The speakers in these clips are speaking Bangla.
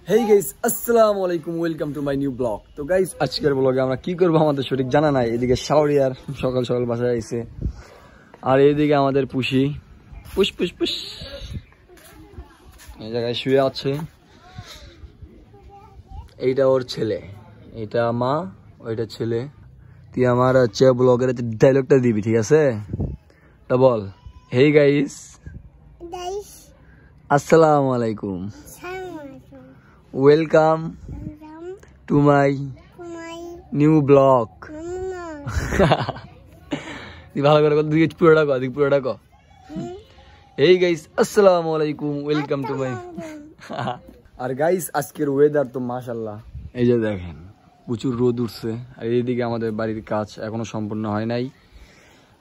হেই গাইস, আসসালামু আলাইকুম, welcome to my new blog. তো গাইস, আজকের ব্লগে আমরা কি করবো আমাদের সঠিক জানা নাই। এদিকে শাওরিয়ার সকাল সকাল বাসায় আইছে, আর এইদিকে আমাদের পুষি পুষ পুষ পুষ এই জায়গায় শুয়ে আছে। এইটা ওর ছেলে, এইটা মা, ওইটা ছেলে। তুই আমার হচ্ছে ব্লগের ডায়লগটা দিবি, ঠিক আছে? তা বল, হেই গাইস, আসসালামু আলাইকুম, welcome to my new blog. ভালো করে পুরোটা কর। এই গাইস, আসসালামু আলাইকুম, ওয়েলকাম টু মাই। আর গাইস, আজকের ওয়েদার তো মাশাআল্লাহ, এই যে দেখেন প্রচুর রোদ উঠছে। আর এইদিকে আমাদের বাড়ির কাজ এখনো সম্পূর্ণ হয় নাই।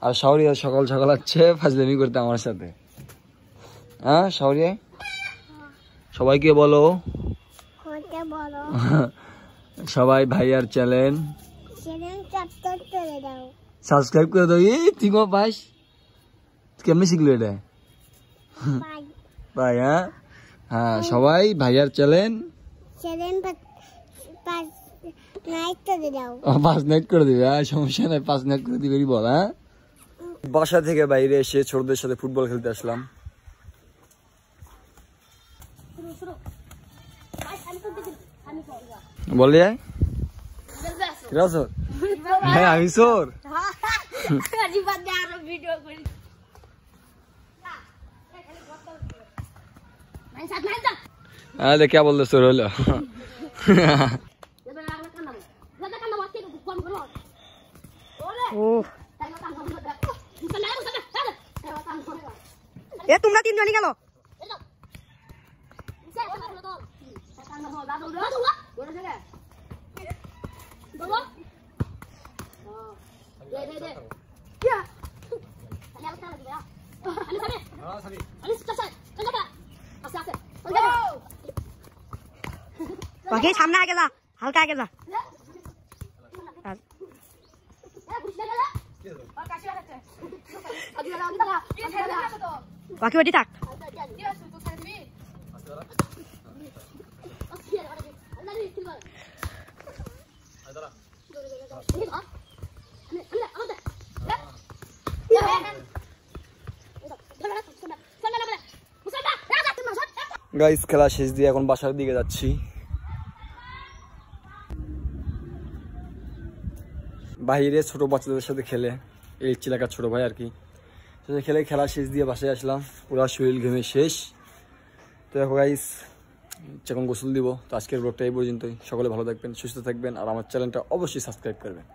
আর শাওরিয়া সকাল সকাল আছে ফাজলামি করতে আমার সাথে। হ্যাঁ শাওরিয়া, সবাইকে বলো, সবাই ভাইয়ার চ্যানেল সাবস্ক্রাইব করে দাও। এই তুই কো পাস, কেমনে শিখলো এটা? ভাই হ্যাঁ হ্যাঁ, সবাই ভাইয়ার চ্যানেল 5 নাইট করে দিবে। সমস্যা নাই, 5 নাইট করে দিবে বল। হ্যাঁ, বাসা থেকে বাইরে এসে ছোটদের সাথে ফুটবল খেলতে আসলাম। বলে হ্যাঁ আমি সোর। আরে কে বললো সোর হলো? এ তোমরা তিনজনই গেল। বাকি সামনে আগে যা, হালকা আগে যা। বাকি বাটি থাক। গাইস, খেলা শেষ দিয়ে এখন বাসার দিকে যাচ্ছি। বাইরে ছোট বাচ্চাদের সাথে খেলে, এই চিলাকার ছোট ভাই আর কি, সাথে খেলে খেলা শেষ দিয়ে বাসায় আসলাম। পুরা শরীর ঘেমে শেষ। তো দেখো গাইস, যখন গোসল দিব। তো আজকের ব্লগটা এই পর্যন্তই। সকলে ভালো থাকবেন, সুস্থ থাকবেন, আর আমার চ্যানেলটা অবশ্যই সাবস্ক্রাইব করবেন।